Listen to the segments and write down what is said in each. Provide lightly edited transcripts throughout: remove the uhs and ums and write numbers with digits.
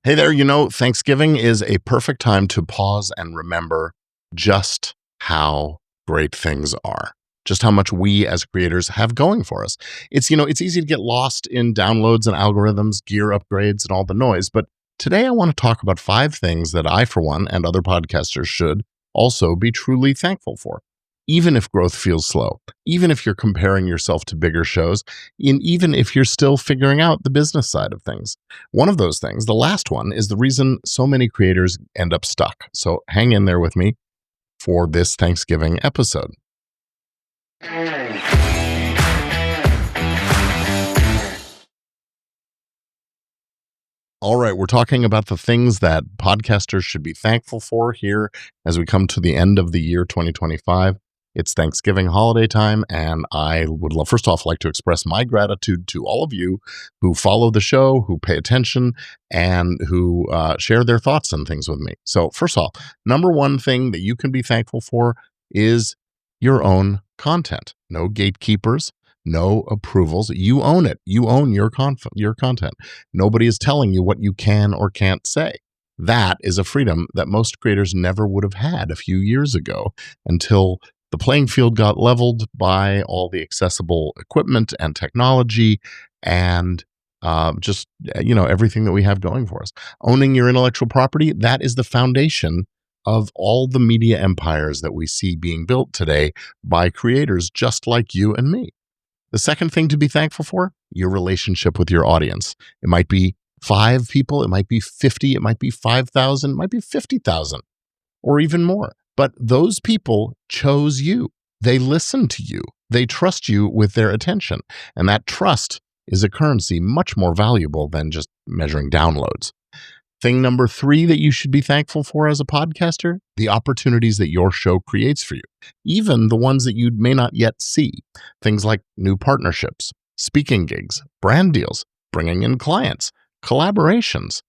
Hey there, Thanksgiving is a perfect time to pause and remember just how great things are, just how much we as creators have going for us. It's easy to get lost in downloads and algorithms, gear upgrades, and all the noise. But today I want to talk about 5 things that I, for one, and other podcasters should also be truly thankful for. Even if growth feels slow, even if you're comparing yourself to bigger shows, and even if you're still figuring out the business side of things. One of those things, the last one, is the reason so many creators end up stuck. So hang in there with me for this Thanksgiving episode. All right, we're talking about the things that podcasters should be thankful for here as we come to the end of the year 2025. It's Thanksgiving holiday time, and I would first off like to express my gratitude to all of you who follow the show, who pay attention, and who share their thoughts and things with me. So first off, number one thing that you can be thankful for is your own content. No gatekeepers, no approvals. You own it. You own your content. Nobody is telling you what you can or can't say. That is a freedom that most creators never would have had a few years ago until the playing field got leveled by all the accessible equipment and technology and just everything that we have going for us. Owning your intellectual property, that is the foundation of all the media empires that we see being built today by creators just like you and me. The second thing to be thankful for, your relationship with your audience. It might be 5 people, it might be 50, it might be 5,000, it might be 50,000, or even more. But those people chose you. They listen to you. They trust you with their attention. And that trust is a currency much more valuable than just measuring downloads. Thing number 3 that you should be thankful for as a podcaster, the opportunities that your show creates for you, even the ones that you may not yet see. Things like new partnerships, speaking gigs, brand deals, bringing in clients, collaborations,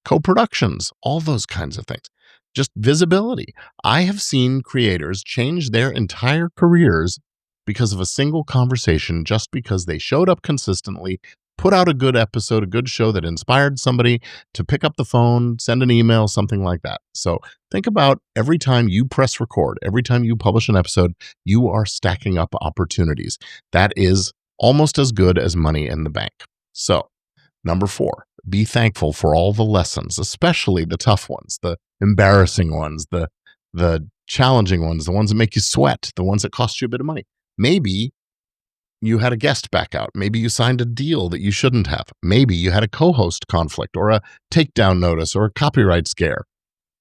co-productions, all those kinds of things. Just visibility. I have seen creators change their entire careers because of a single conversation, just because they showed up consistently, put out a good episode, a good show that inspired somebody to pick up the phone, send an email, something like that. So think about every time you press record, every time you publish an episode, you are stacking up opportunities. That is almost as good as money in the bank. So number 4, be thankful for all the lessons, especially the tough ones, the embarrassing ones, the challenging ones, the ones that make you sweat, the ones that cost you a bit of money. Maybe you had a guest back out. Maybe you signed a deal that you shouldn't have. Maybe you had a co-host conflict or a takedown notice or a copyright scare.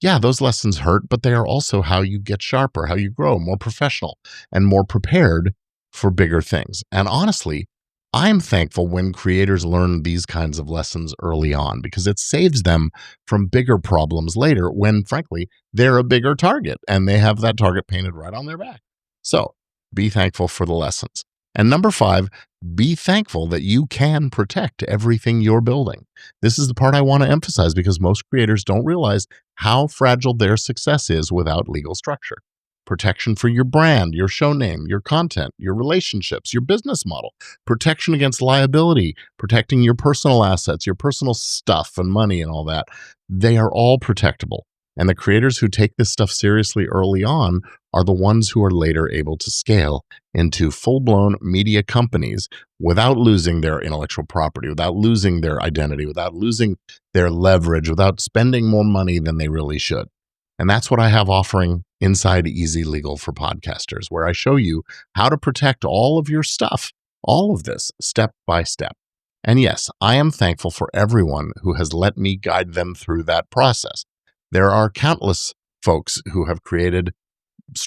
Yeah, those lessons hurt, but they are also how you get sharper, how you grow more professional and more prepared for bigger things. And honestly, I'm thankful when creators learn these kinds of lessons early on because it saves them from bigger problems later when, frankly, they're a bigger target and they have that target painted right on their back. So be thankful for the lessons. And number 5, be thankful that you can protect everything you're building. This is the part I want to emphasize because most creators don't realize how fragile their success is without legal structure. Protection for your brand, your show name, your content, your relationships, your business model, protection against liability, protecting your personal assets, your personal stuff and money and all that. They are all protectable. And the creators who take this stuff seriously early on are the ones who are later able to scale into full-blown media companies without losing their intellectual property, without losing their identity, without losing their leverage, without spending more money than they really should. And that's what I have offering inside Easy Legal for Podcasters, where I show you how to protect all of your stuff, all of this, step by step. And yes, I am thankful for everyone who has let me guide them through that process. There are countless folks who have created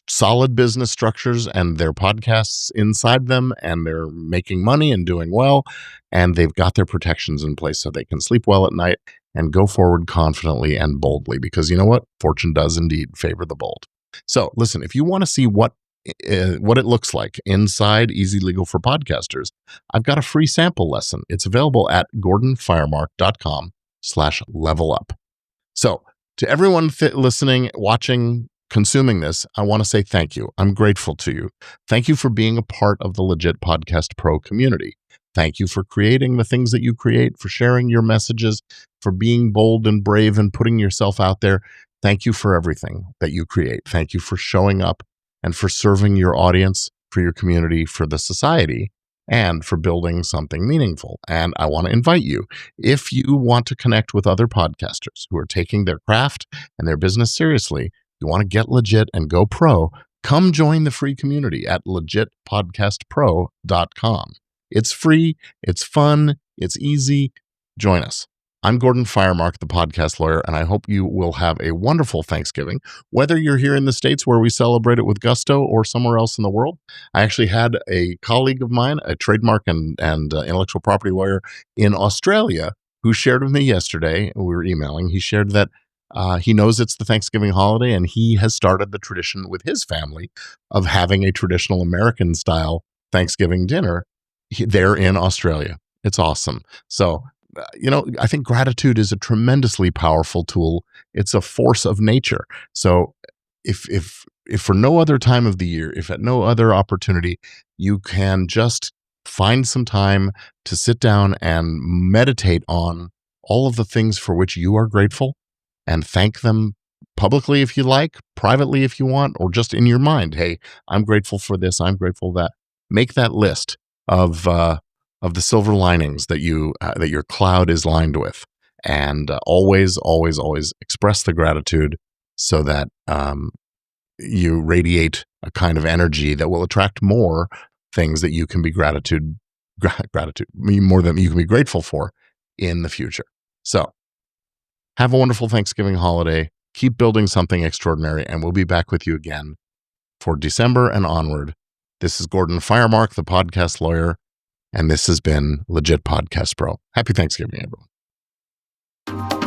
solid business structures and their podcasts inside them, and they're making money and doing well, and they've got their protections in place so they can sleep well at night and go forward confidently and boldly, because you know what? Fortune does indeed favor the bold. So listen, if you want to see what it looks like inside Easy Legal for Podcasters, I've got a free sample lesson. It's available at gordonfiremark.com/levelup. So to everyone listening, watching, consuming this, I want to say thank you. I'm grateful to you. Thank you for being a part of the Legit Podcast Pro community. Thank you for creating the things that you create, for sharing your messages, for being bold and brave and putting yourself out there. Thank you for everything that you create. Thank you for showing up and for serving your audience, for your community, for the society, and for building something meaningful. And I want to invite you, if you want to connect with other podcasters who are taking their craft and their business seriously, you want to get legit and go pro, come join the free community at legitpodcastpro.com. It's free, it's fun, it's easy. Join us. I'm Gordon Firemark, the podcast lawyer, and I hope you will have a wonderful Thanksgiving, whether you're here in the States where we celebrate it with gusto or somewhere else in the world. I actually had a colleague of mine, a trademark and intellectual property lawyer in Australia, who shared with me yesterday, we were emailing, he shared that he knows it's the Thanksgiving holiday, and he has started the tradition with his family of having a traditional American-style Thanksgiving dinner there in Australia. It's awesome. So, I think gratitude is a tremendously powerful tool. It's a force of nature. So if for no other time of the year, if at no other opportunity, you can just find some time to sit down and meditate on all of the things for which you are grateful and thank them publicly if you like, privately if you want, or just in your mind. Hey, I'm grateful for this. I'm grateful for that. Make that list of the silver linings that that your cloud is lined with, and always, always, always express the gratitude so that you radiate a kind of energy that will attract more things that you can be gratitude more than you can be grateful for in the future. So, have a wonderful Thanksgiving holiday. Keep building something extraordinary, and we'll be back with you again for December and onward. This is Gordon Firemark, the podcast lawyer, and this has been Legit Podcast Pro. Happy Thanksgiving, everyone.